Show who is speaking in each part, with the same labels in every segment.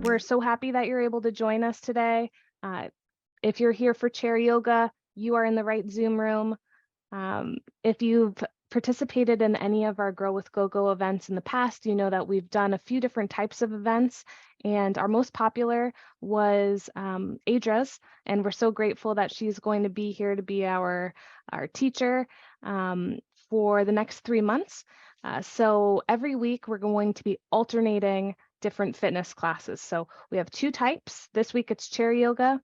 Speaker 1: We're so happy that you're able to join us today. Uh, if you're here for chair yoga, you are in the right Zoom room. If you've participated in any of our Grow with GoGo events in the past, you know that we've done a few different types of events, and our most popular was Adra's, and we're so grateful that she's going to be here to be our teacher for the next 3 months. So every week we're going to be alternating different fitness classes. So we have 2 types. This week it's chair yoga.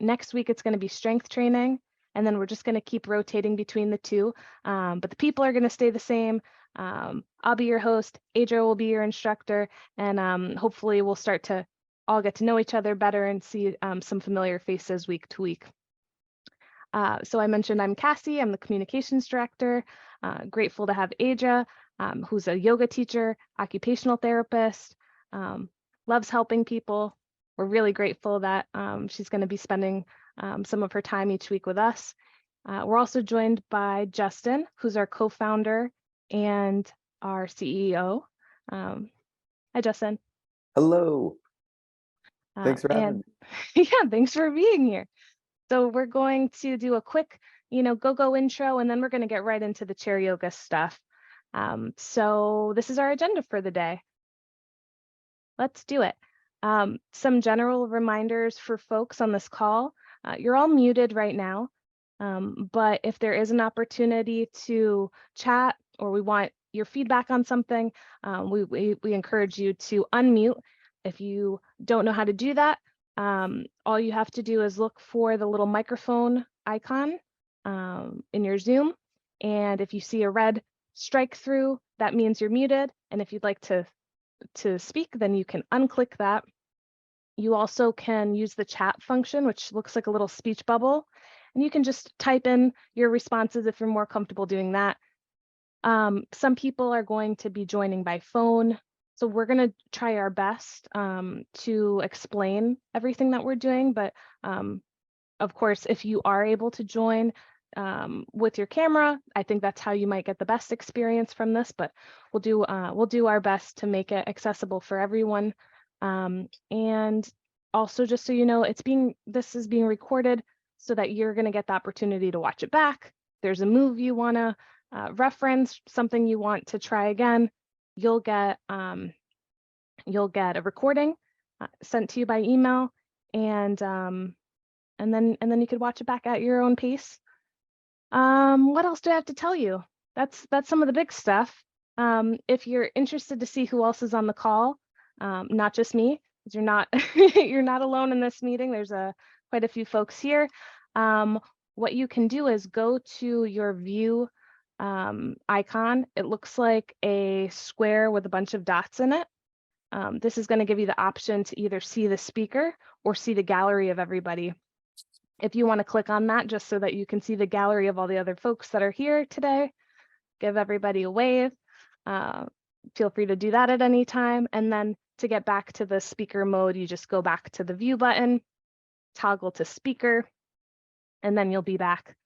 Speaker 1: Next week it's going to be strength training. And then we're just going to keep rotating between the 2. But the people are going to stay the same. I'll be your host. Adria will be your instructor. And hopefully we'll start to all get to know each other better and see some familiar faces week to week. So I mentioned I'm Cassie. I'm the communications director. Grateful to have Adria, who's a yoga teacher, occupational therapist, loves helping people. We're really grateful that she's going to be spending some of her time each week with us. We're also joined by Justin, who's our co-founder and our CEO. Hi, Justin.
Speaker 2: Hello. Thanks for having me.
Speaker 1: Yeah, thanks for being here. So we're going to do a quick, GoGo intro, and then we're going to get right into the chair yoga stuff. So this is our agenda for the day. Let's do it. Some general reminders for folks on this call. You're all muted right now, but if there is an opportunity to chat or we want your feedback on something, we encourage you to unmute. If you don't know how to do that, all you have to do is look for the little microphone icon in your Zoom. And if you see a red strike through, that means you're muted. And if you'd like to speak, then you can unclick that. You also can use the chat function, which looks like a little speech bubble, and you can just type in your responses if you're more comfortable doing that. Some people are going to be joining by phone, so we're going to try our best to explain everything that we're doing, but of course, if you are able to join with your camera, I think that's how you might get the best experience from this, but we'll do our best to make it accessible for everyone. And also, just so you know, this is being recorded so that you're going to get the opportunity to watch it back. If there's a move you want to reference, something you want to try again, you'll get a recording sent to you by email, and then you could watch it back at your own pace. What else do I have to tell you? That's some of the big stuff. If you're interested to see who else is on the call, not just me, because you're not you're not alone in this meeting. There's quite a few folks here. What you can do is go to your view icon. It looks like a square with a bunch of dots in it. This is going to give you the option to either see the speaker or see the gallery of everybody. If you want to click on that just so that you can see the gallery of all the other folks that are here today, give everybody a wave. Feel free to do that at any time. And then to get back to the speaker mode, you just go back to the view button, toggle to speaker, and then you'll be back,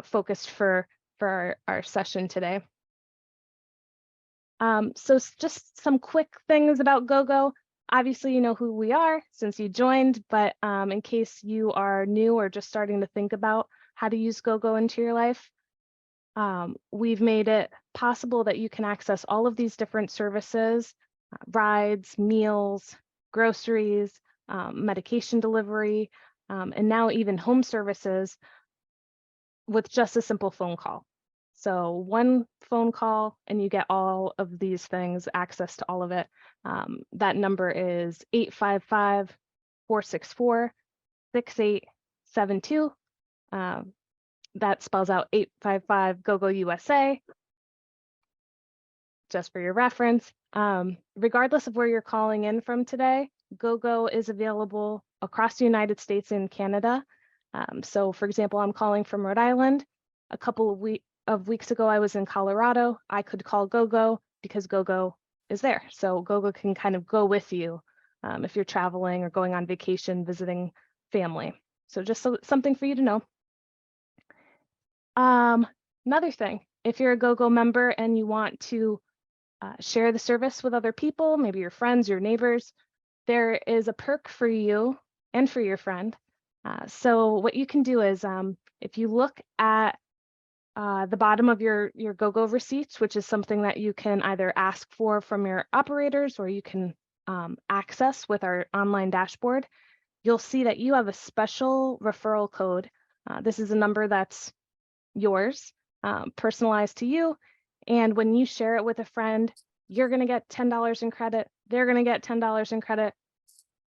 Speaker 1: focused for our session today. So just some quick things about GoGo. Obviously, you know who we are since you joined, but in case you are new or just starting to think about how to use GoGo into your life, we've made it possible that you can access all of these different services, rides, meals, groceries, medication delivery, and now even home services with just a simple phone call. So one phone call and you get all of these things, access to all of it. That number is 855-464-6872. That spells out 855 GoGo USA, just for your reference. Regardless of where you're calling in from today, GoGo is available across the United States and Canada. So for example, I'm calling from Rhode Island. A couple of weeks ago, I was in Colorado. I could call GoGo because GoGo is there. So GoGo can kind of go with you if you're traveling or going on vacation, visiting family. So just something for you to know. Another thing, if you're a GoGo member and you want to share the service with other people, maybe your friends, your neighbors, there is a perk for you and for your friend. So what you can do is if you look at the bottom of your GoGo receipts, which is something that you can either ask for from your operators or you can access with our online dashboard, you'll see that you have a special referral code. This is a number that's yours, personalized to you. And when you share it with a friend, you're going to get $10 in credit. They're going to get $10 in credit.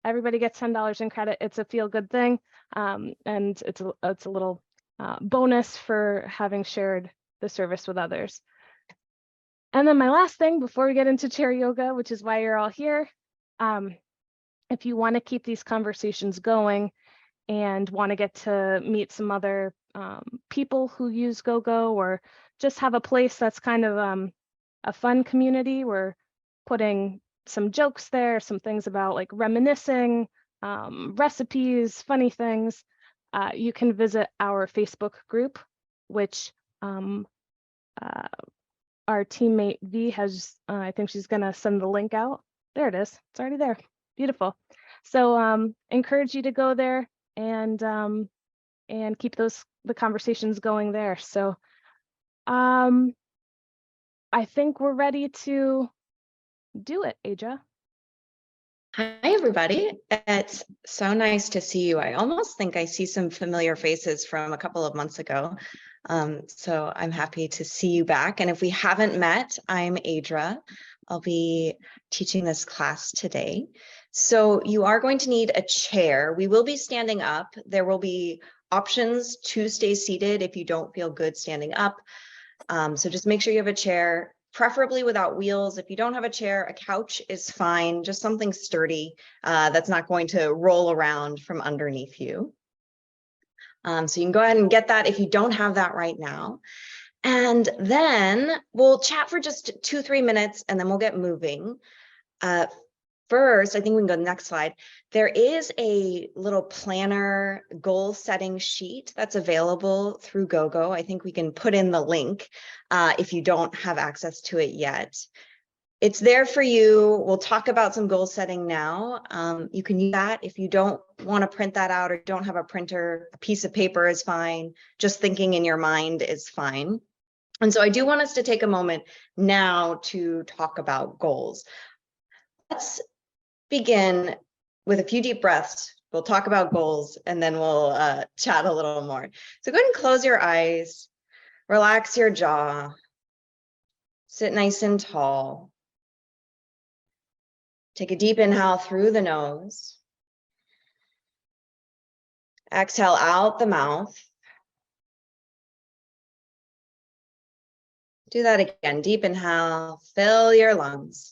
Speaker 1: Everybody gets $10 in credit. It's a feel-good thing. And it's a little bonus for having shared the service with others. And then my last thing before we get into chair yoga, which is why you're all here, if you want to keep these conversations going and want to get to meet some other people who use GoGo, or just have a place that's kind of a fun community, we're putting some jokes there, some things about like reminiscing, recipes, funny things. You can visit our Facebook group, which our teammate V has, I think she's gonna send the link out. There it is, it's already there, beautiful. So encourage you to go there and keep the conversations going there. So I think we're ready to do it, Aja.
Speaker 3: Hi, everybody. It's so nice to see you. I almost think I see some familiar faces from a couple of months ago. So I'm happy to see you back. And if we haven't met, I'm Adra. I'll be teaching this class today. So you are going to need a chair. We will be standing up. There will be options to stay seated if you don't feel good standing up. So just make sure you have a chair, preferably without wheels. If you don't have a chair, a couch is fine, just something sturdy that's not going to roll around from underneath you. So you can go ahead and get that if you don't have that right now. And then we'll chat for just 2-3 minutes and then we'll get moving. First, I think we can go to the next slide. There is a little planner goal setting sheet that's available through GoGo. I think we can put in the link if you don't have access to it yet. It's there for you. We'll talk about some goal setting now. You can use that if you don't want to print that out or don't have a printer. A piece of paper is fine. Just thinking in your mind is fine. And so I do want us to take a moment now to talk about goals. Let's begin with a few deep breaths. We'll talk about goals and then we'll chat a little more. So go ahead and close your eyes, relax your jaw, sit nice and tall. Take a deep inhale through the nose. Exhale out the mouth. Do that again. Deep inhale, fill your lungs.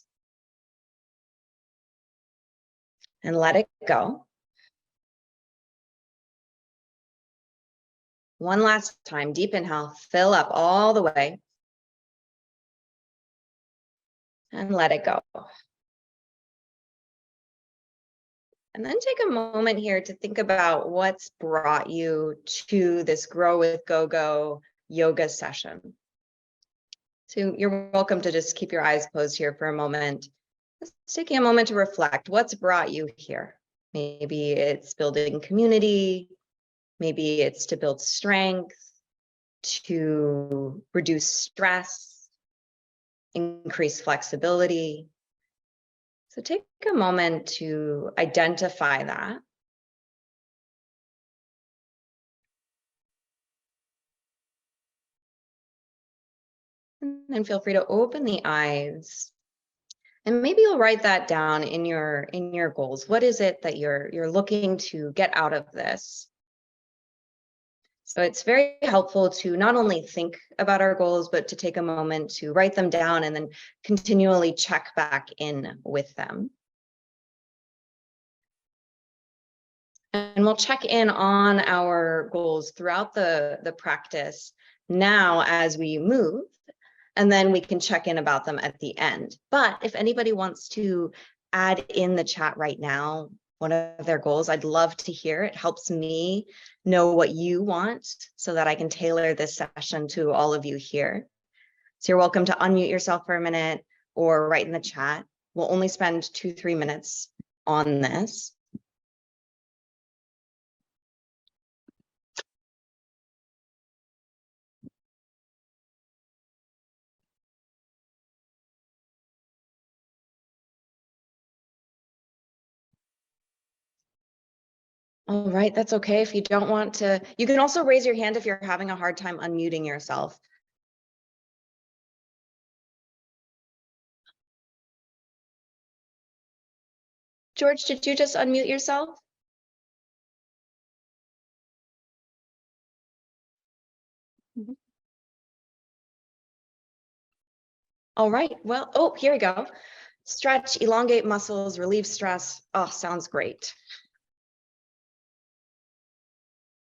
Speaker 3: And let it go. One last time, deep inhale, fill up all the way. And let it go. And then take a moment here to think about what's brought you to this Grow with GoGo yoga session. So you're welcome to just keep your eyes closed here for a moment. Just taking a moment to reflect, what's brought you here? Maybe it's building community. Maybe it's to build strength, to reduce stress, increase flexibility. So take a moment to identify that. And then feel free to open the eyes. And maybe you'll write that down in your goals. What is it that you're looking to get out of this? So it's very helpful to not only think about our goals, but to take a moment to write them down and then continually check back in with them. And we'll check in on our goals throughout the practice now as we move, and then we can check in about them at the end. But if anybody wants to add in the chat right now one of their goals, I'd love to hear. It helps me know what you want so that I can tailor this session to all of you here. So you're welcome to unmute yourself for a minute or write in the chat. We'll only spend 2-3 minutes on this. All right, that's okay. If you don't want to, you can also raise your hand if you're having a hard time unmuting yourself. George, did you just unmute yourself?
Speaker 1: Mhm.
Speaker 3: All right, well, oh, here we go. Stretch, elongate muscles, relieve stress. Oh, sounds great.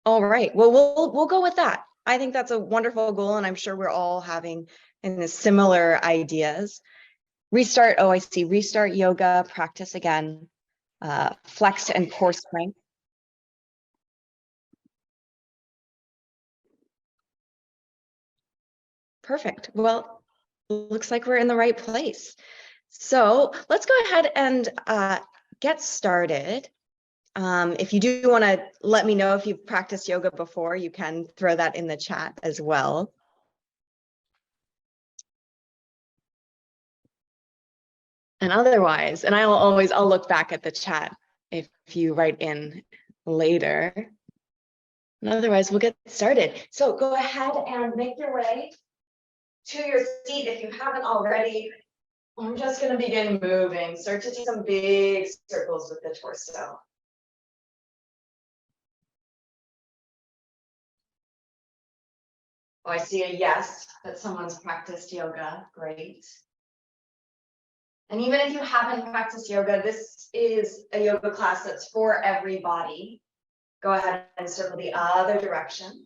Speaker 3: All right, well, we'll go with that. I think that's a wonderful goal, and I'm sure we're all having similar ideas. Restart, oh, I see, restart yoga, practice again, flex and core strength. Perfect, well, looks like we're in the right place. So let's go ahead and get started. If you do want to let me know if you've practiced yoga before, you can throw that in the chat as well. And otherwise, and I'll look back at the chat if you write in later. And otherwise, we'll get started. So go ahead and make your way to your seat if you haven't already. I'm just going to begin moving. Start to do some big circles with the torso. Oh, I see a yes, that someone's practiced yoga. Great. And even if you haven't practiced yoga, this is a yoga class that's for everybody. Go ahead and circle the other direction.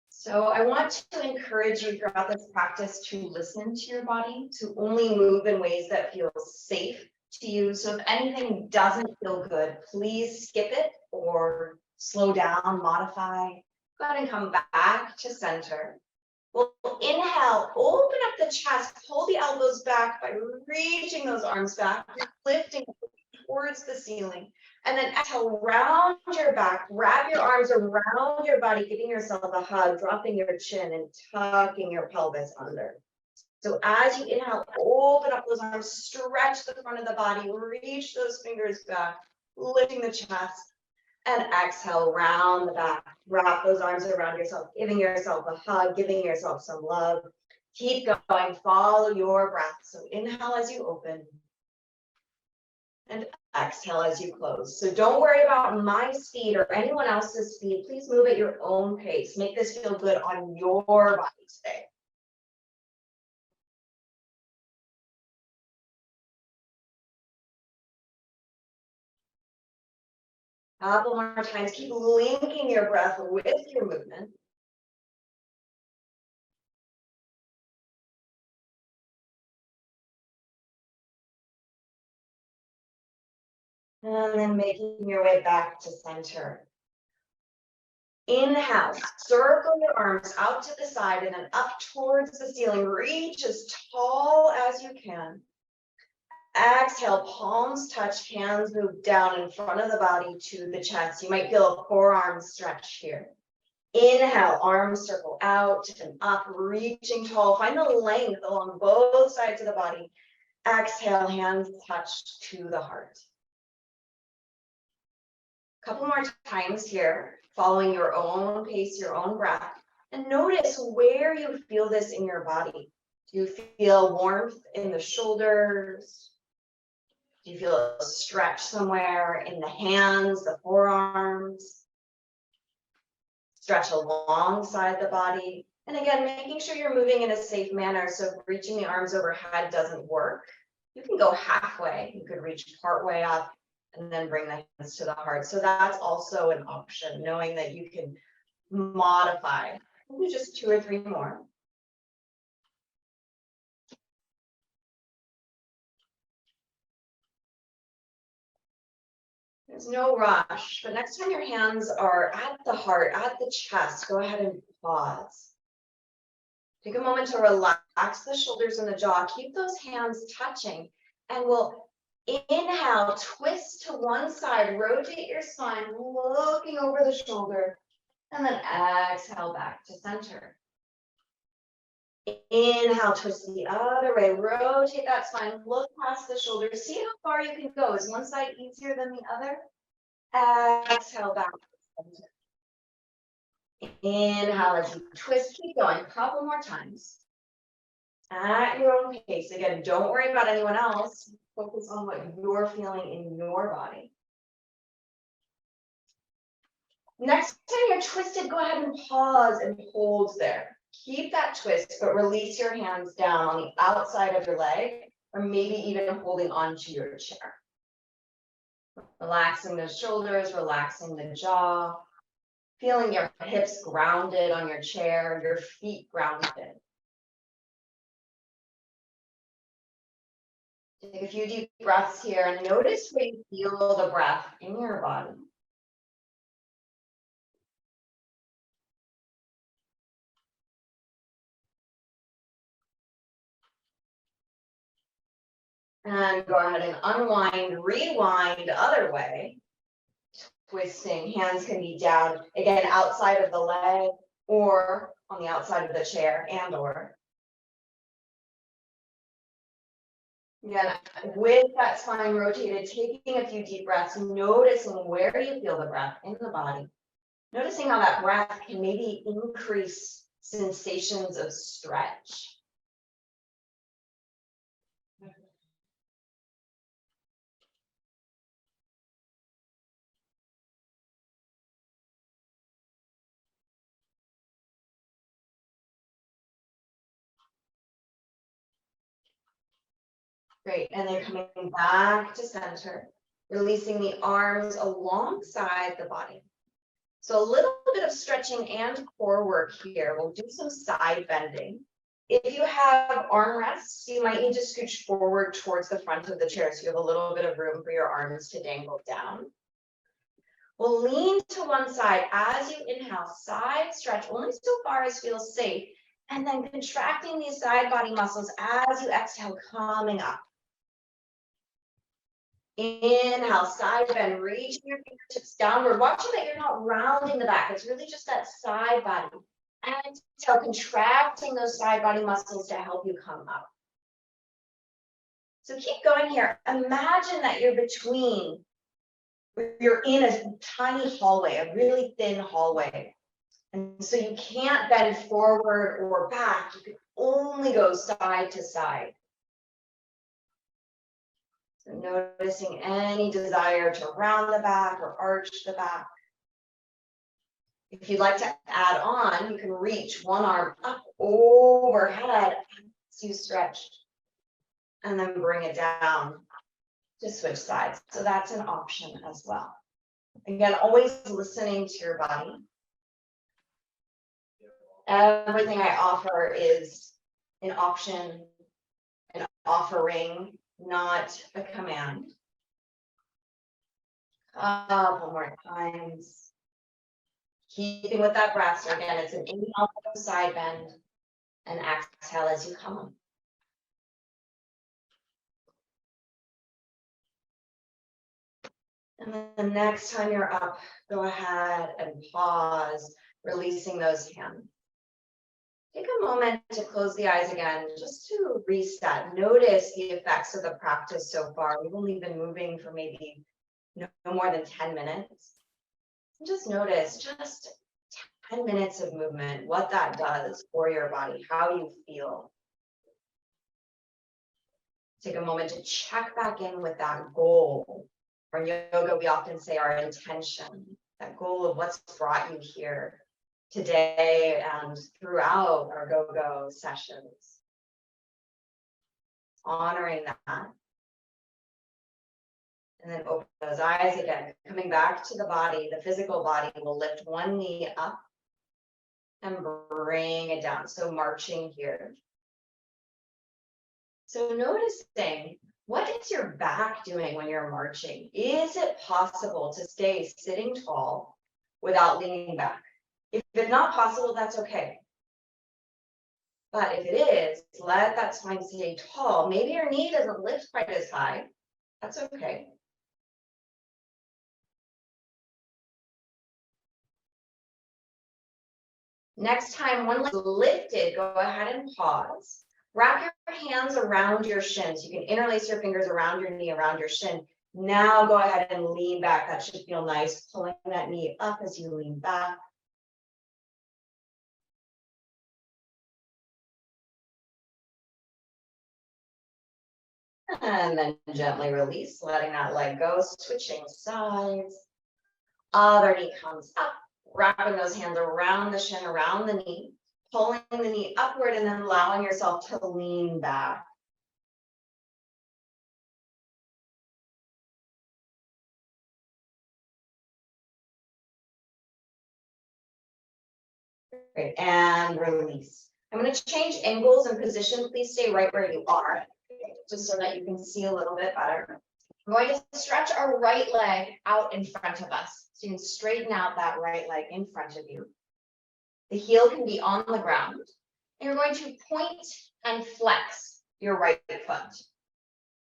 Speaker 3: So I want to encourage you throughout this practice to listen to your body, to only move in ways that feel safe to you. So if anything doesn't feel good, please skip it or slow down, modify. Go ahead and come back to center. We'll inhale, open up the chest, pull the elbows back by reaching those arms back, lifting towards the ceiling. And then exhale, round your back, wrap your arms around your body, giving yourself a hug, dropping your chin and tucking your pelvis under. So as you inhale, open up those arms, stretch the front of the body, reach those fingers back, lifting the chest. And exhale, round the back, wrap those arms around yourself, giving yourself a hug, giving yourself some love. Keep going, follow your breath. So inhale as you open and exhale as you close. So don't worry about my speed or anyone else's speed. Please move at your own pace. Make this feel good on your body today. A couple more times. Keep linking your breath with your movement. And then making your way back to center. Inhale, circle your arms out to the side and then up towards the ceiling. Reach as tall as you can. Exhale, palms touch, hands move down in front of the body to the chest. You might feel a forearm stretch here. Inhale, arms circle out and up, reaching tall. Find the length along both sides of the body. Exhale, hands touch to the heart. A couple more times here, following your own pace, your own breath, and notice where you feel this in your body. Do you feel warmth in the shoulders? Do you feel a stretch somewhere in the hands, the forearms? Stretch alongside the body. And again, making sure you're moving in a safe manner. So if reaching the arms overhead doesn't work, you can go halfway. You could reach partway up and then bring the hands to the heart. So that's also an option, knowing that you can modify. Maybe just 2 or 3 more. There's no rush, but next time your hands are at the heart, at the chest, go ahead and pause. Take a moment to relax the shoulders and the jaw. Keep those hands touching, and we'll inhale, twist to one side, rotate your spine, looking over the shoulder, and then exhale back to center. Inhale, twist the other way, rotate that spine, look past the shoulder, see how far you can go. Is one side easier than the other? Exhale back to center. Inhale as you twist, keep going, a couple more times. At your own pace. Again, don't worry about anyone else. Focus on what you're feeling in your body. Next time you're twisted, go ahead and pause and hold there. Keep that twist, but release your hands down on the outside of your leg, or maybe even holding onto your chair. Relaxing the shoulders, relaxing the jaw. Feeling your hips grounded on your chair, your feet grounded. Take a few deep breaths here and notice where you feel the breath in your body. And go ahead and unwind, rewind other way. Twisting, hands can be down, again, outside of the leg or on the outside of the chair and or. Again, with that spine rotated, taking a few deep breaths, noticing where you feel the breath in the body. Noticing how that breath can maybe increase sensations of stretch. Great, and then coming back to center, releasing the arms alongside the body. So a little bit of stretching and core work here. We'll do some side bending. If you have armrests, you might need to scooch forward towards the front of the chair so you have a little bit of room for your arms to dangle down. We'll lean to one side as you inhale, side stretch only so far as feels safe, and then contracting these side body muscles as you exhale, coming up. Inhale, side bend, reaching your fingertips downward. Watching that you're not rounding the back. It's really just that side body. And exhale, contracting those side body muscles to help you come up. So keep going here. Imagine that you're in a tiny hallway, a really thin hallway. And so you can't bend forward or back. You can only go side to side. So noticing any desire to round the back or arch the back. If you'd like to add on, you can reach one arm up overhead as you stretch, and then bring it down to switch sides. So that's an option as well. Again, always listening to your body. Everything I offer is an option, an offering, not a command. Couple more times. Keeping with that breath. So again, it's an inhale, side bend, and exhale as you come up. And then the next time you're up, go ahead and pause, releasing those hands. Take a moment to close the eyes again, just to reset. Notice the effects of the practice so far. We've only been moving for maybe no more than 10 minutes. Just notice just 10 minutes of movement, what that does for your body, how you feel. Take a moment to check back in with that goal. For yoga, we often say our intention, that goal of what's brought you here today and throughout our GoGo sessions. Honoring that. And then open those eyes again, coming back to the body, the physical body. We'll lift one knee up and bring it down. So marching here. So noticing, what is your back doing when you're marching? Is it possible to stay sitting tall without leaning back? If it's not possible, that's okay. But if it is, let that spine stay tall. Maybe your knee doesn't lift quite as high. That's okay. Next time one leg is lifted, go ahead and pause. Wrap your hands around your shins. You can interlace your fingers around your knee, around your shin. Now go ahead and lean back. That should feel nice, pulling that knee up as you lean back. And then gently release, letting that leg go, switching sides. Other knee comes up, wrapping those hands around the shin, around the knee, pulling the knee upward, and then allowing yourself to lean back. Great, and release. I'm going to change angles and position. Please stay right where you are, just so that you can see a little bit better. I'm going to stretch our right leg out in front of us. So you can straighten out that right leg in front of you. The heel can be on the ground. And you're going to point and flex your right foot.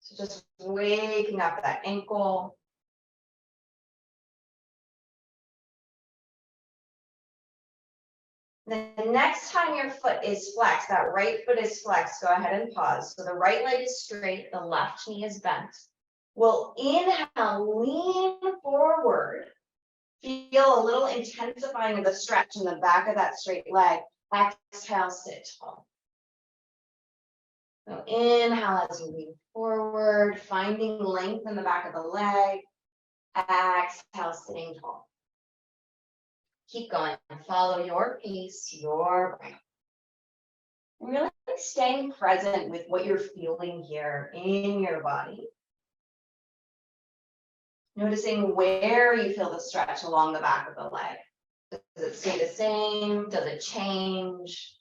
Speaker 3: So just waking up that ankle. The next time your foot is flexed, that right foot is flexed, go ahead and pause. So the right leg is straight, the left knee is bent. We'll inhale, lean forward. Feel a little intensifying of the stretch in the back of that straight leg. Exhale, sit tall. So inhale as you lean forward, finding length in the back of the leg. Exhale, sitting tall. Keep going. Follow your pace, your breath. And really staying present with what you're feeling here in your body. Noticing where you feel the stretch along the back of the leg. Does it stay the same? Does it change?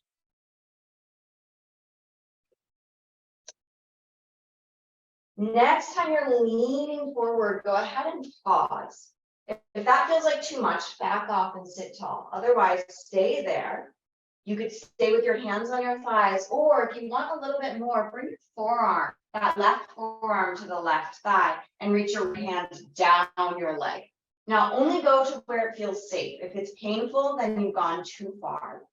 Speaker 3: Next time you're leaning forward, go ahead and pause. If that feels like too much, back off and sit tall. Otherwise, stay there. You could stay with your hands on your thighs, or if you want a little bit more, bring your forearm, that left forearm to the left thigh, and reach your hand down your leg. Now, only go to where it feels safe. If it's painful, then you've gone too far.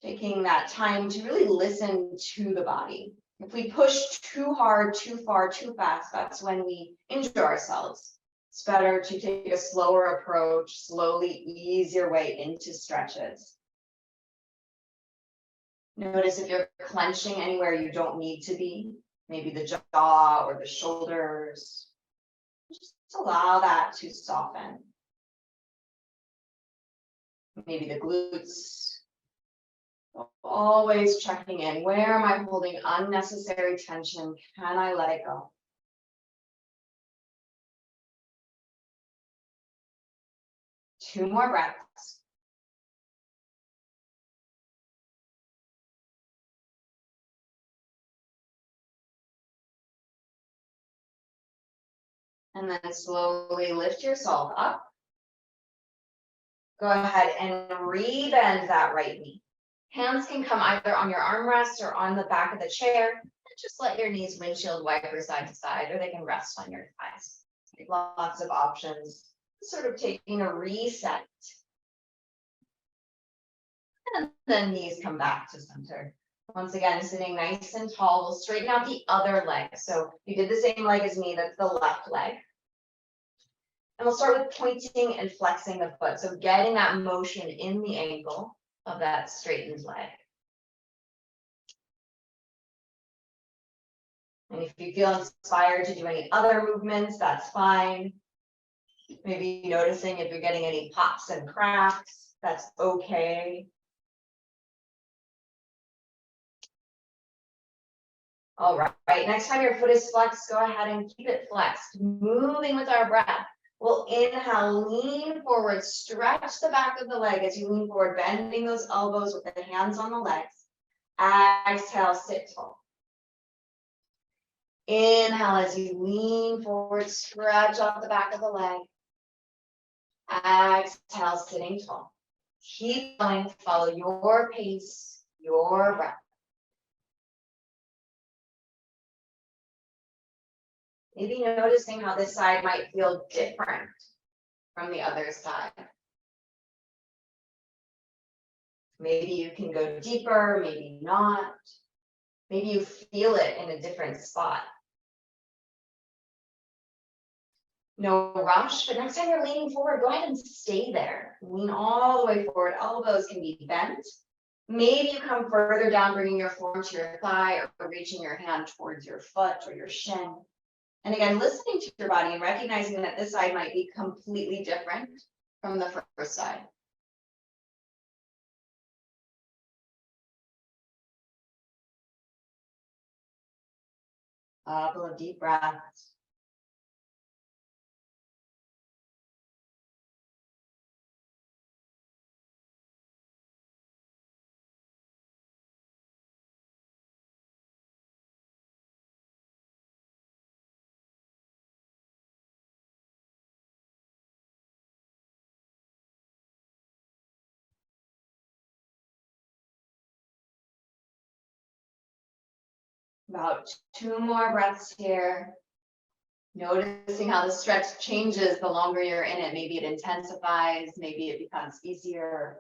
Speaker 3: Taking that time to really listen to the body. If we push too hard, too far, too fast, that's when we injure ourselves. It's better to take a slower approach, slowly ease your way into stretches. Notice if you're clenching anywhere you don't need to be, maybe the jaw or the shoulders. Just allow that to soften. Maybe the glutes. Always checking in. Where am I holding unnecessary tension? Can I let it go? Two more breaths. And then slowly lift yourself up. Go ahead and rebend that right knee. Hands can come either on your armrest or on the back of the chair. Just let your knees windshield wiper side to side, or they can rest on your thighs. Lots of options. Sort of taking a reset. And then knees come back to center. Once again, sitting nice and tall. We'll straighten out the other leg. So you did the same leg as me, that's the left leg. And we'll start with pointing and flexing the foot. So getting that motion in the ankle of that straightened leg. And if you feel inspired to do any other movements, that's fine. Maybe noticing if you're getting any pops and cracks, that's okay. All right, next time your foot is flexed, go ahead and keep it flexed. Moving with our breath. We'll inhale, lean forward, stretch the back of the leg as you lean forward, bending those elbows with the hands on the legs. Exhale, sit tall. Inhale as you lean forward, stretch off the back of the leg. Exhale, sitting tall. Keep going, follow your pace, your breath. Maybe noticing how this side might feel different from the other side. Maybe you can go deeper, maybe not. Maybe you feel it in a different spot. No rush, but next time you're leaning forward, go ahead and stay there. Lean all the way forward. Elbows can be bent. Maybe you come further down, bringing your forearm to your thigh or reaching your hand towards your foot or your shin. And again, listening to your body and recognizing that this side might be completely different from the first side. A couple of deep breaths. About 2 more breaths here. Noticing how the stretch changes the longer you're in it. Maybe it intensifies, maybe it becomes easier.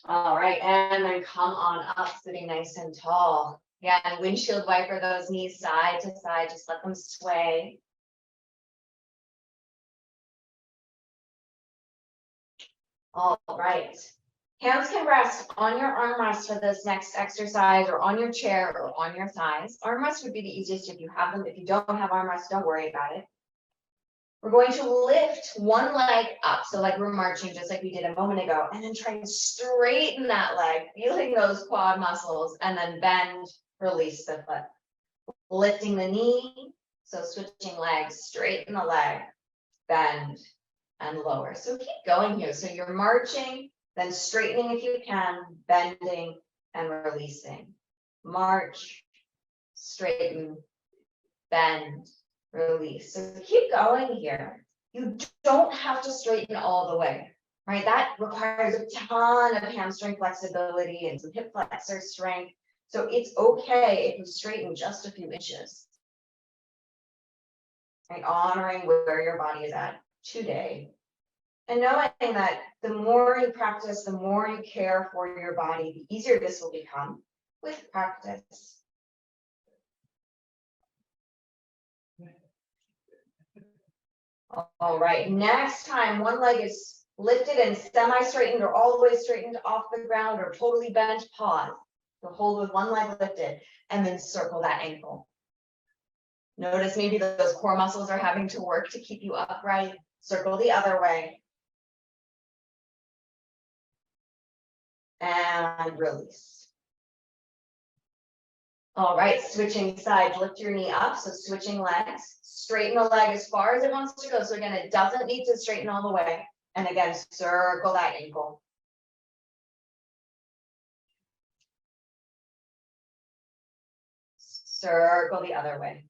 Speaker 3: All right, and then come on up, sitting nice and tall. Yeah, and windshield wiper those knees side to side, just let them sway. All right. Hands can rest on your armrest for this next exercise, or on your chair, or on your thighs. Armrest would be the easiest if you have them. If you don't have armrest, don't worry about it. We're going to lift one leg up, so like we're marching, just like we did a moment ago, and then try and straighten that leg, feeling those quad muscles, and then bend, release the foot. Lifting the knee, so switching legs, straighten the leg, bend, and lower. So keep going here. So you're marching, then straightening if you can, bending and releasing. March, straighten, bend, release. So keep going here. You don't have to straighten all the way, right? That requires a ton of hamstring flexibility and some hip flexor strength. So it's okay if you straighten just a few inches. Right? Honoring where your body is at today. And knowing that the more you practice, the more you care for your body, the easier this will become with practice. All right, next time one leg is lifted and semi-straightened or all the way straightened off the ground or totally bent, pause. So hold with one leg lifted and then circle that ankle. Notice maybe those core muscles are having to work to keep you upright. Circle the other way. And release. All right, switching sides, lift your knee up, so switching legs, straighten the leg as far as it wants to go. So again, it doesn't need to straighten all the way. And again, circle that ankle. Circle the other way.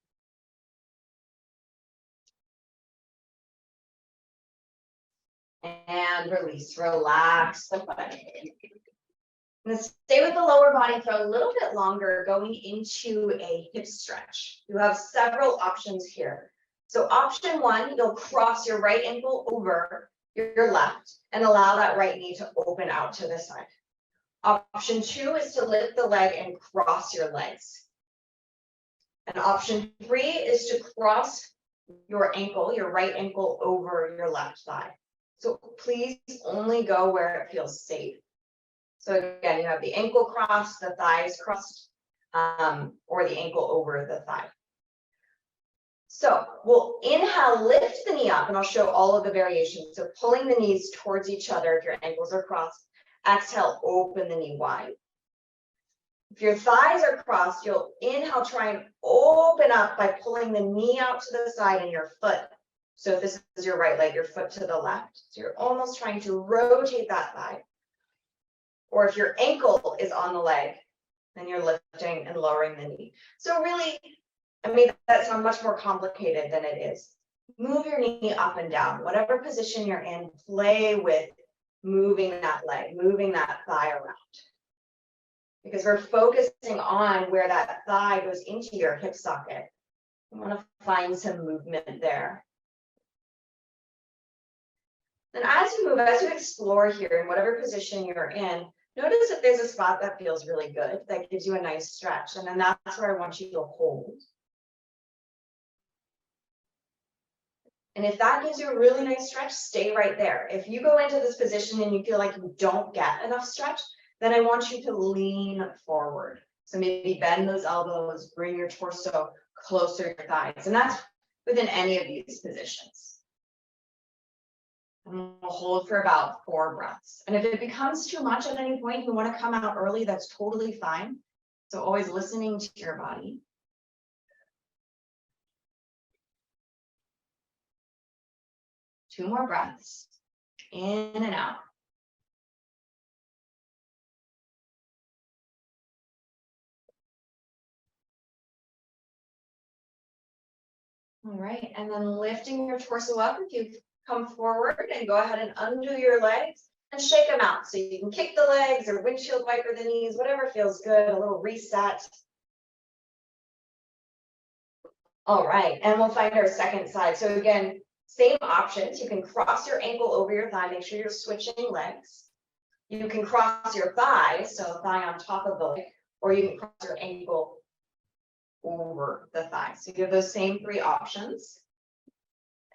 Speaker 3: And release, relax the foot. And stay with the lower body for a little bit longer, going into a hip stretch. You have several options here. So option one, you'll cross your right ankle over your left and allow that right knee to open out to the side. Option two is to lift the leg and cross your legs. And option three is to cross your ankle, your right ankle over your left thigh. So please only go where it feels safe. So again, you have the ankle crossed, the thighs crossed, or the ankle over the thigh. So we'll inhale, lift the knee up, and I'll show all of the variations. So pulling the knees towards each other if your ankles are crossed. Exhale, open the knee wide. If your thighs are crossed, you'll inhale, try and open up by pulling the knee out to the side and your foot. So if this is your right leg, your foot to the left. So you're almost trying to rotate that thigh. Or if your ankle is on the leg, then you're lifting and lowering the knee. So really, I made that sound much more complicated than it is. move your knee up and down, whatever position you're in, play with moving that leg, moving that thigh around. Because we're focusing on where that thigh goes into your hip socket. You want to find some movement there. Then as you move, as you explore here in whatever position you're in, notice if there's a spot that feels really good, that gives you a nice stretch. And then that's where I want you to hold. And if that gives you a really nice stretch, stay right there. If you go into this position and you feel like you don't get enough stretch, then I want you to lean forward. So maybe bend those elbows, bring your torso closer to your thighs. And that's within any of these positions. And we'll hold for about 4 breaths. And if it becomes too much at any point, you want to come out early, that's totally fine. So always listening to your body. Two more breaths, in and out. All right, and then lifting your torso up, if you come forward and go ahead and undo your legs and shake them out. So you can kick the legs or windshield wiper the knees, whatever feels good, a little reset. All right, and we'll find our second side. So again, same options. You can cross your ankle over your thigh, make sure you're switching legs. You can cross your thigh, so thigh on top of the leg, or you can cross your ankle over the thigh. So you have those same 3 options.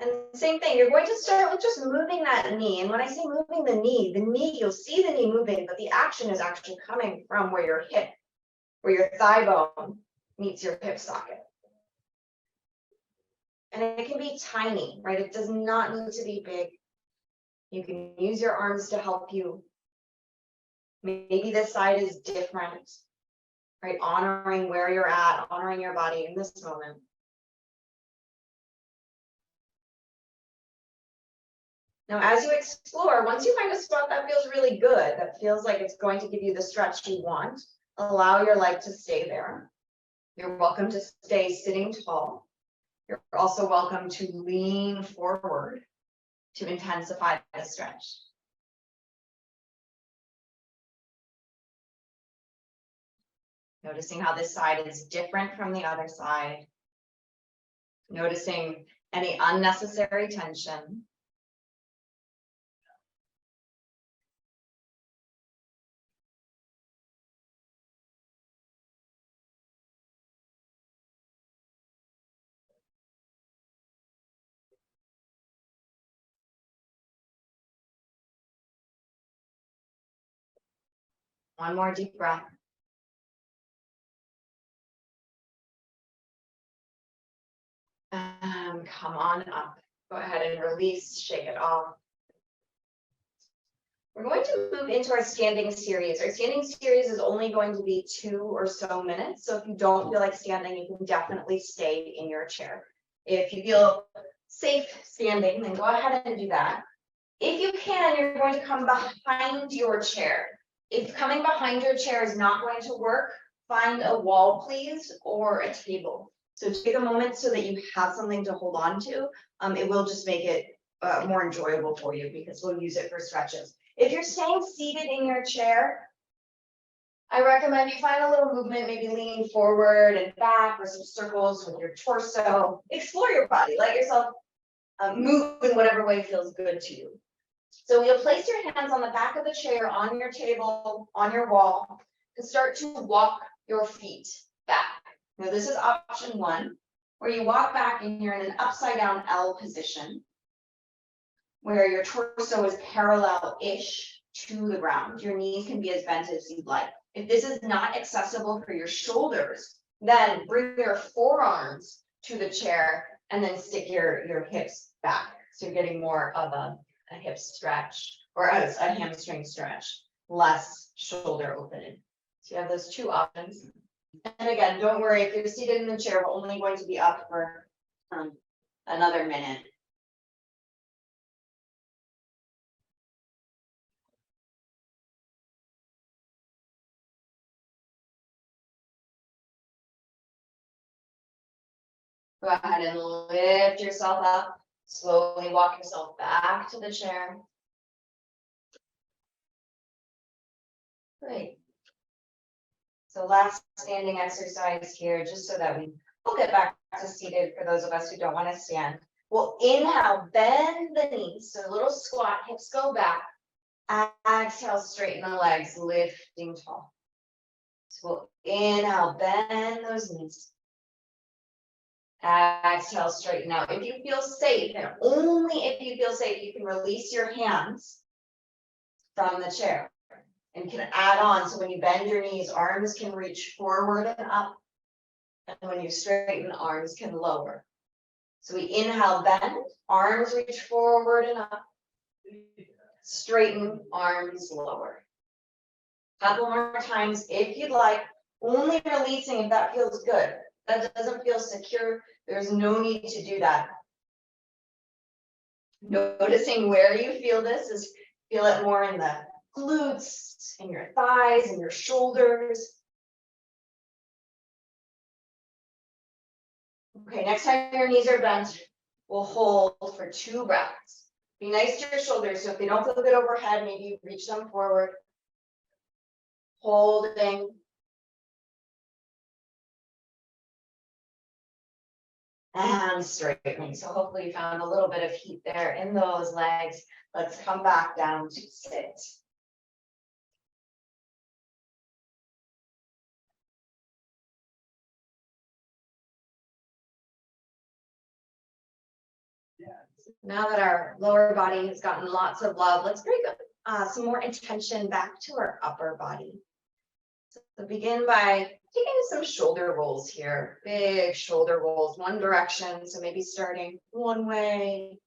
Speaker 3: And same thing, you're going to start with just moving that knee. And when I say moving the knee, you'll see the knee moving, but the action is actually coming from where your hip, where your thigh bone meets your hip socket. And it can be tiny, right? It does not need to be big. You can use your arms to help you. Maybe this side is different, right? Honoring where you're at, honoring your body in this moment. Now, as you explore, once you find a spot that feels really good, that feels like it's going to give you the stretch you want, allow your leg to stay there. You're welcome to stay sitting tall. You're also welcome to lean forward to intensify the stretch. Noticing how this side is different from the other side. Noticing any unnecessary tension. One more deep breath. And come on up. Go ahead and release, shake it off. We're going to move into our standing series. Our standing series is only going to be 2 or so minutes. So if you don't feel like standing, you can definitely stay in your chair. If you feel safe standing, then go ahead and do that. If you can, you're going to come behind your chair. If coming behind your chair is not going to work, find a wall, please, or a table. So take a moment so that you have something to hold on to. It will just make it more enjoyable for you because we'll use it for stretches. If you're staying seated in your chair, I recommend you find a little movement, maybe leaning forward and back or some circles with your torso. Explore your body, let yourself move in whatever way feels good to you. So you'll place your hands on the back of the chair, on your table, on your wall, and start to walk your feet back. Now this is option 1, where you walk back and you're in an upside down L position, where your torso is parallel-ish to the ground. Your knees can be as bent as you'd like. If this is not accessible for your shoulders, then bring your forearms to the chair and then stick your hips back. So you're getting more of a hip stretch or a hamstring stretch, less shoulder opening. So you have those 2 options. And again, don't worry, if you're seated in the chair, we're only going to be up for another minute. Go ahead and lift yourself up. Slowly walk yourself back to the chair. Great. So last standing exercise here, just so that we'll get back to seated for those of us who don't want to stand. We'll inhale, bend the knees, so a little squat, hips go back. Exhale, straighten the legs, lifting tall. So we'll inhale, bend those knees. Exhale, straighten out. If you feel safe, and only if you feel safe, you can release your hands from the chair and can add on. So when you bend your knees, arms can reach forward and up. And when you straighten, arms can lower. So we inhale, bend, arms reach forward and up. Straighten, arms lower. Couple more times if you'd like, only releasing if that feels good. That doesn't feel secure, there's no need to do that. Noticing where you feel this is, feel it more in the glutes, in your thighs, in your shoulders. Okay, next time your knees are bent, we'll hold for 2 breaths. Be nice to your shoulders, so if they don't feel good overhead, maybe you reach them forward. Holding. And straightening. So hopefully you found a little bit of heat there in those legs. Let's come back down to sit. Now that our lower body has gotten lots of love, let's bring some more attention back to our upper body. So begin by taking some shoulder rolls here. Big shoulder rolls, one direction. So maybe starting one way.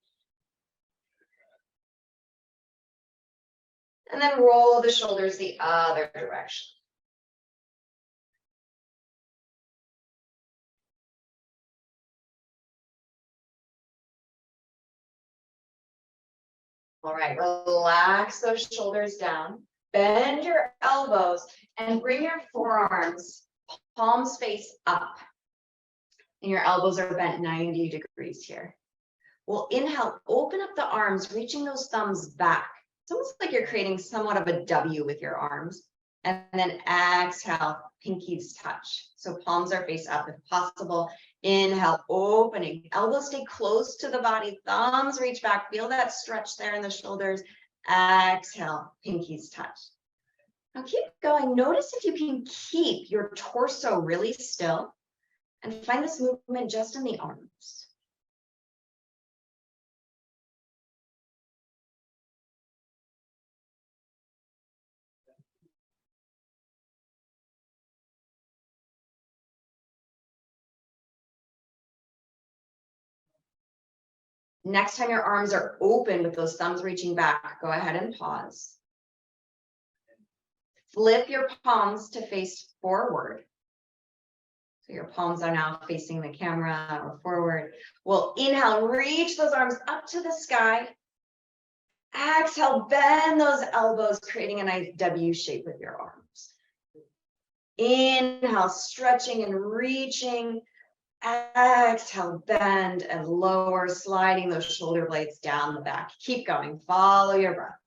Speaker 3: And then roll the shoulders the other direction. All right, relax those shoulders down. Bend your elbows and bring your forearms, palms face up. And your elbows are bent 90 degrees here. We'll inhale, open up the arms, reaching those thumbs back. It's almost like you're creating somewhat of a W with your arms. And then exhale, pinkies touch. So palms are face up if possible. Inhale, opening. Elbows stay close to the body. Thumbs reach back. Feel that stretch there in the shoulders. Exhale, pinkies touch. Now keep going. Notice if you can keep your torso really still and find this movement just in the arms. Next time your arms are open with those thumbs reaching back, go ahead and pause. Flip your palms to face forward. So your palms are now facing the camera or forward. We'll inhale, reach those arms up to the sky. Exhale, bend those elbows, creating a nice W shape with your arms. Inhale, stretching and reaching. Exhale, bend and lower, sliding those shoulder blades down the back. Keep going, follow your breath.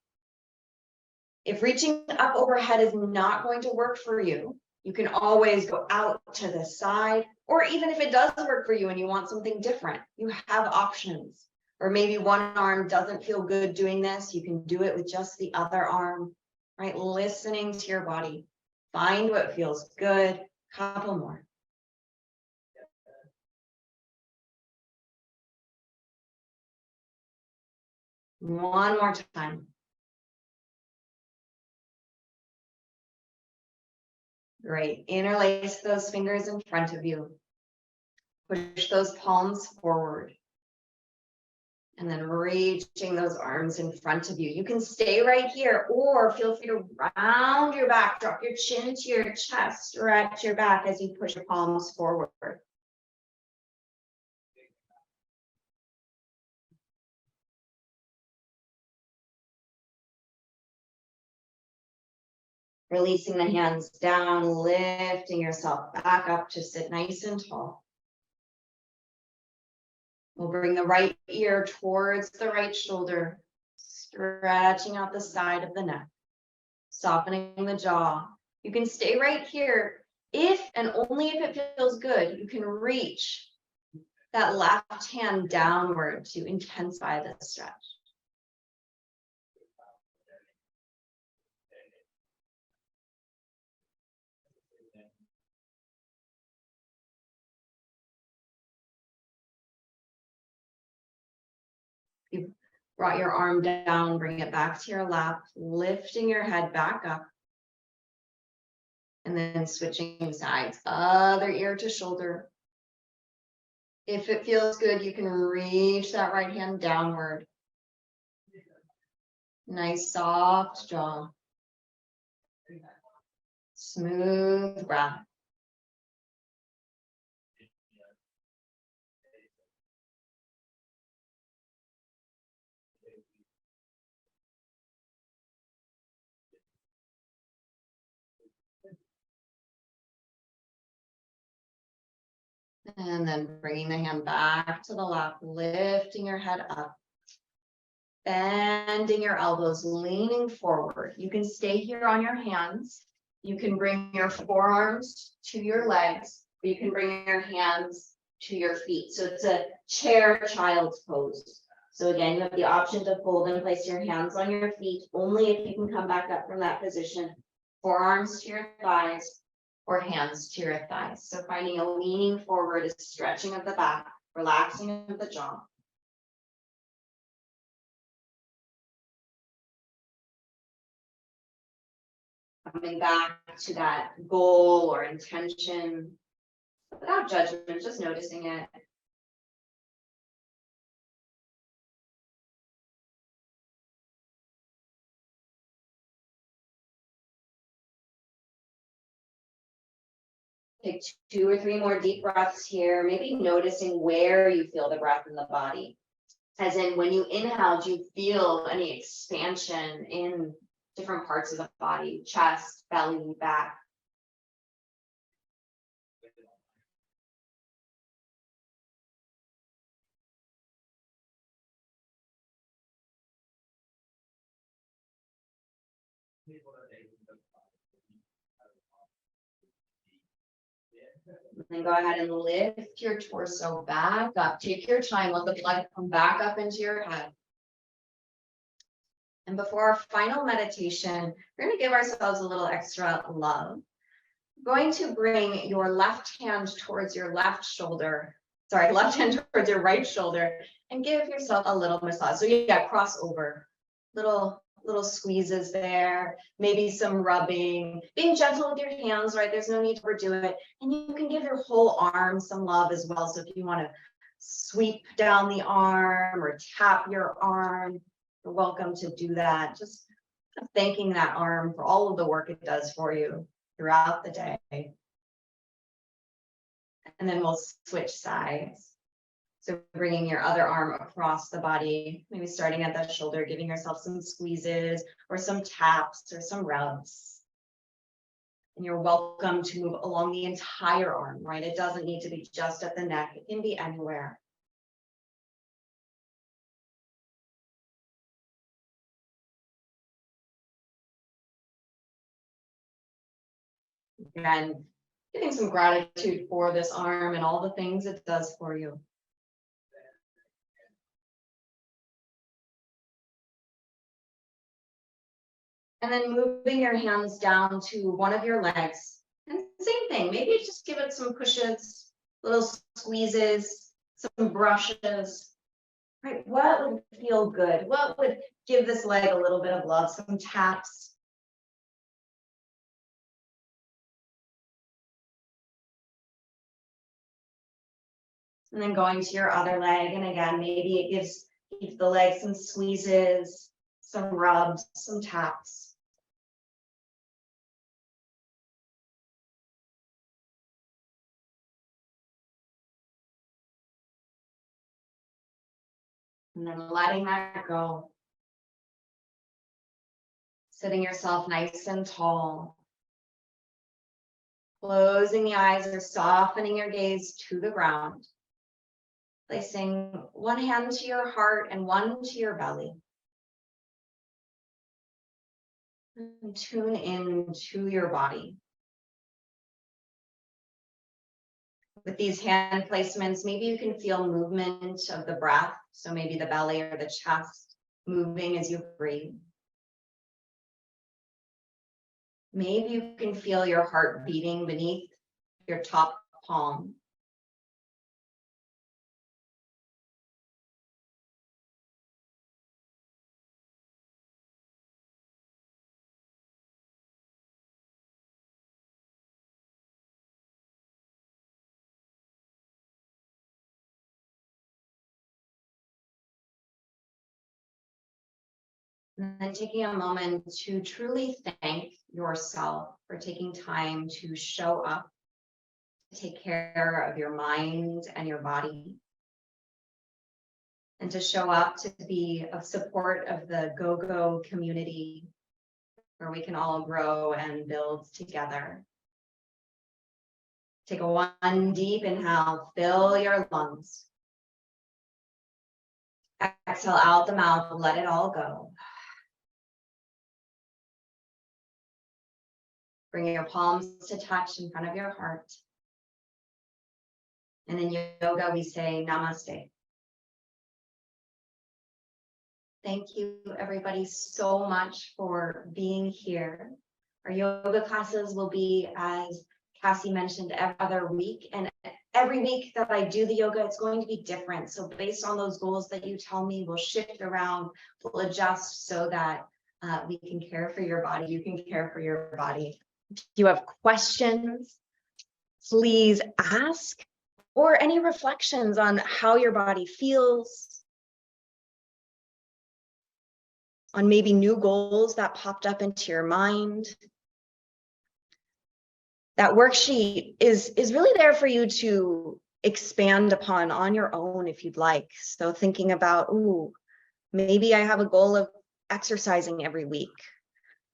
Speaker 3: If reaching up overhead is not going to work for you, you can always go out to the side, or even if it does work for you and you want something different, you have options. Or maybe one arm doesn't feel good doing this, you can do it with just the other arm, right? Listening to your body. Find what feels good. Couple more. One more time. Great. Interlace those fingers in front of you. Push those palms forward. And then reaching those arms in front of you. You can stay right here or feel free to round your back, drop your chin to your chest, stretch your back as you push your palms forward. Releasing the hands down, lifting yourself back up to sit nice and tall. We'll bring the right ear towards the right shoulder, stretching out the side of the neck, softening the jaw. You can stay right here if and only if it feels good. You can reach that left hand downward to intensify the stretch. You brought your arm down, bring it back to your lap, lifting your head back up. And then switching sides, other ear to shoulder. If it feels good, you can reach that right hand downward. Nice soft jaw. Smooth breath. And then bringing the hand back to the lap, lifting your head up. Bending your elbows, leaning forward. You can stay here on your hands. You can bring your forearms to your legs, or you can bring your hands to your feet. So it's a chair child's pose. So again, you have the option to fold and place your hands on your feet, only if you can come back up from that position. Forearms to your thighs or hands to your thighs. So finding a leaning forward, a stretching of the back, relaxing of the jaw. Coming back to that goal or intention without judgment, just noticing it. Take 2 or 3 more deep breaths here, maybe noticing where you feel the breath in the body. As in, when you inhale, do you feel any expansion in different parts of the body, chest, belly, back? Then go ahead and lift your torso back up. Take your time, let the blood come back up into your head. And before our final meditation, we're going to give ourselves a little extra love. We're going to bring your left hand towards your left shoulder. Sorry, left hand towards your right shoulder, and give yourself a little massage. So yeah, cross over. Little squeezes there, maybe some rubbing, being gentle with your hands, right? There's no need to overdo it. And you can give your whole arm some love as well. So if you want to sweep down the arm or tap your arm, you're welcome to do that. Just thanking that arm for all of the work it does for you throughout the day. And then we'll switch sides. So bringing your other arm across the body, maybe starting at the shoulder, giving yourself some squeezes or some taps or some rubs. And you're welcome to move along the entire arm, right? It doesn't need to be just at the neck. It can be anywhere. Again, giving some gratitude for this arm and all the things it does for you. And then moving your hands down to one of your legs. And same thing, maybe just give it some pushes, little squeezes, some brushes. Right? What would feel good? What would give this leg a little bit of love? Some taps. And then going to your other leg. And again, maybe it gives the leg some squeezes, some rubs, some taps. And then letting that go. Sitting yourself nice and tall. Closing the eyes or softening your gaze to the ground. Placing one hand to your heart and one to your belly. And tune in to your body. With these hand placements, maybe you can feel movement of the breath. So maybe the belly or the chest moving as you breathe. Maybe you can feel your heart beating beneath your top palm. And then taking a moment to truly thank yourself for taking time to show up, to take care of your mind and your body, and to show up to be of support of the GoGo community, where we can all grow and build together. Take a one deep inhale, fill your lungs. Exhale out the mouth, let it all go. Bring your palms to touch in front of your heart. And in yoga, we say namaste. Thank you, everybody, so much for being here. Our yoga classes will be, as Cassie mentioned, every other week. And every week that I do the yoga, it's going to be different. So based on those goals that you tell me, we'll shift around, we'll adjust so that we can care for your body. You can care for your body. If you have questions, please ask, or any reflections on how your body feels, on maybe new goals that popped up into your mind. That worksheet is really there for you to expand upon on your own if you'd like. So thinking about, ooh, maybe I have a goal of exercising every week,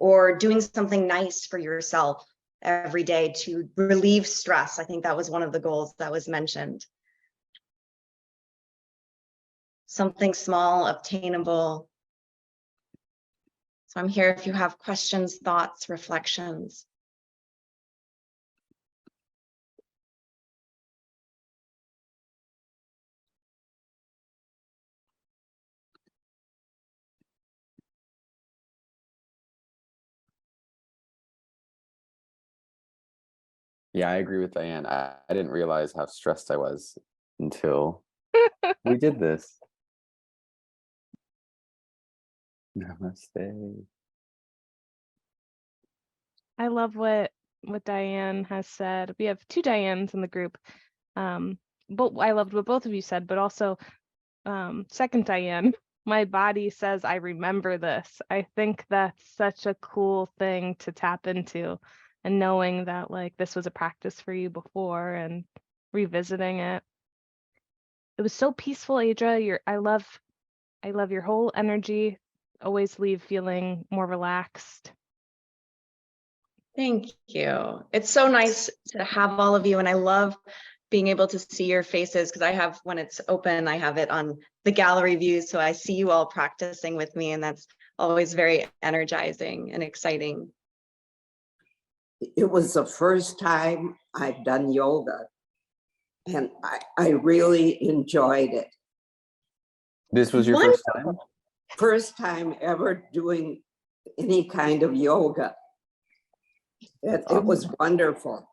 Speaker 3: or doing something nice for yourself every day to relieve stress. I think that was one of the goals that was mentioned. Something small, obtainable. So I'm here if you have questions, thoughts, reflections.
Speaker 2: Yeah, I agree with Diane. I didn't realize how stressed I was until we did this. Namaste.
Speaker 1: I love what Diane has said. We have two Dianes in the group. But I loved what both of you said, but also second Diane, my body says I remember this. I think that's such a cool thing to tap into, and knowing that like this was a practice for you before and revisiting it. It was so peaceful, Adra. I love your whole energy. Always leave feeling more relaxed.
Speaker 3: Thank you. It's so nice to have all of you, and I love being able to see your faces, because I have, when it's open, I have it on the gallery view, so I see you all practicing with me, and that's always very energizing and exciting.
Speaker 4: It was the first time I've done yoga, and I really enjoyed it.
Speaker 2: This was your first time?
Speaker 4: First time ever doing any kind of yoga. It was wonderful.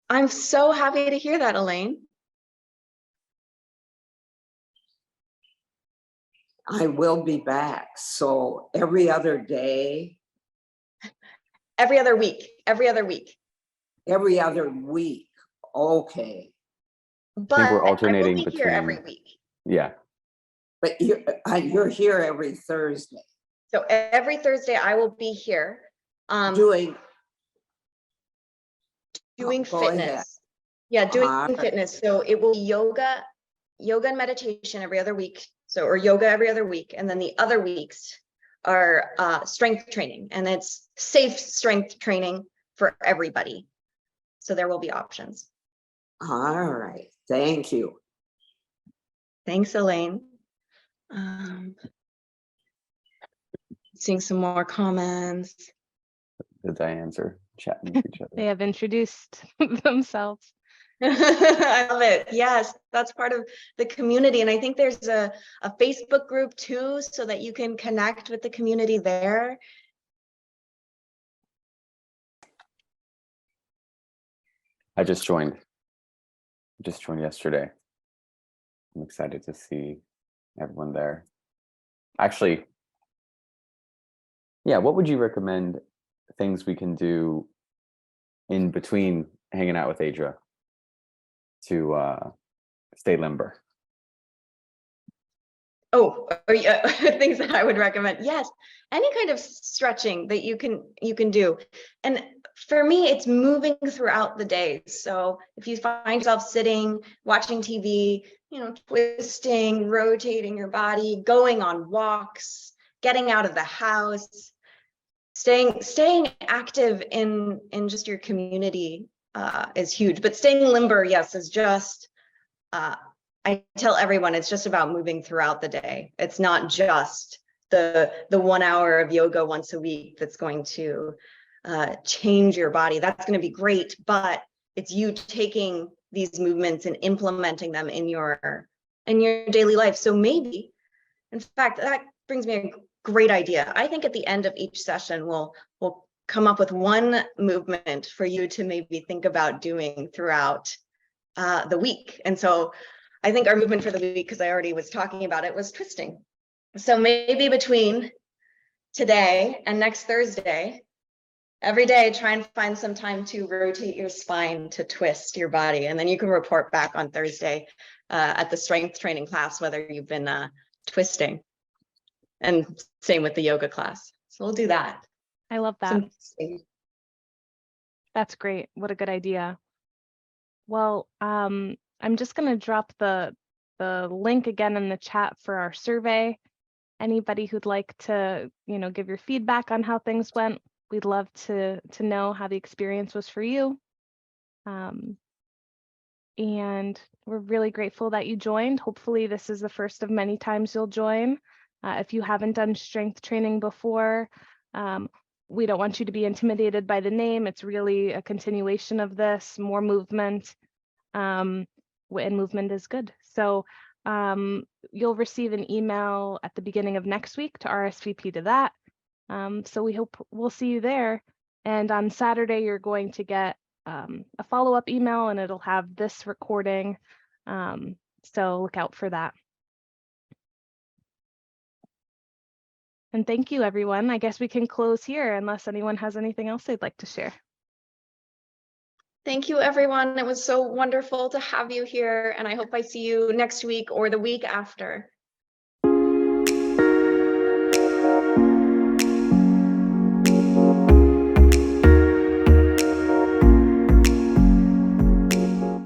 Speaker 3: I'm so happy to hear that, Elaine.
Speaker 4: I will be back. So every other day.
Speaker 3: Every other week. Every other week.
Speaker 4: Every other week. Okay.
Speaker 3: But
Speaker 2: I think we're alternating
Speaker 3: I will be
Speaker 2: between
Speaker 3: here every week.
Speaker 2: Yeah.
Speaker 4: But you're here every Thursday.
Speaker 3: So every Thursday I will be here
Speaker 4: Doing
Speaker 3: fitness.
Speaker 4: Ahead.
Speaker 3: Yeah, doing fitness. So it will be yoga and meditation every other week. So, or yoga every other week. And then the other weeks are strength training, and it's safe strength training for everybody. So there will be options.
Speaker 4: All right. Thank you.
Speaker 3: Thanks, Elaine. Seeing some more comments.
Speaker 2: The Dianes are chatting with each
Speaker 1: They
Speaker 2: other.
Speaker 1: have introduced themselves.
Speaker 3: I love it. Yes, that's part of the community. And I think there's a Facebook group too, so that you can connect with the community there.
Speaker 2: I just joined yesterday. I'm excited to see everyone there. Actually, yeah, what would you recommend things we can do in between hanging out with Adria to stay limber?
Speaker 3: Oh, yeah, things that I would recommend. Yes, any kind of stretching that you can do. And for me, it's moving throughout the day. So if you find yourself sitting, watching TV, twisting, rotating your body, going on walks, getting out of the house, staying active in just your community is huge. But staying limber, yes, is just I tell everyone it's just about moving throughout the day. It's not just the 1 hour of yoga once a week that's going to change your body. That's going to be great, but it's you taking these movements and implementing them in your daily life. So maybe, in fact, that brings me a great idea. I think at the end of each session, we'll come up with one movement for you to maybe think about doing throughout the week. And so I think our movement for the week, because I already was talking about it, was twisting. So maybe between today and next Thursday, every day, try and find some time to rotate your spine, to twist your body. And then you can report back on Thursday at the strength training class, whether you've been twisting. And same with the yoga class. So we'll do that.
Speaker 1: I love that. That's great. What a good idea. Well, I'm just going to drop the link again in the chat for our survey. Anybody who'd like to, give your feedback on how things went, we'd love to know how the experience was for you. And we're really grateful that you joined. Hopefully this is the first of many times you'll join. If you haven't done strength training before, we don't want you to be intimidated by the name. It's really a continuation of this, more movement, and movement is good. So you'll receive an email at the beginning of next week to RSVP to that. So we hope we'll see you there. And on Saturday, you're going to get a follow-up email, and it'll have this recording. So look out for that. And thank you, everyone. I guess we can close here unless anyone has anything else they'd like to share.
Speaker 3: Thank you, everyone. It was so wonderful to have you here, and I hope I see you next week or the week after.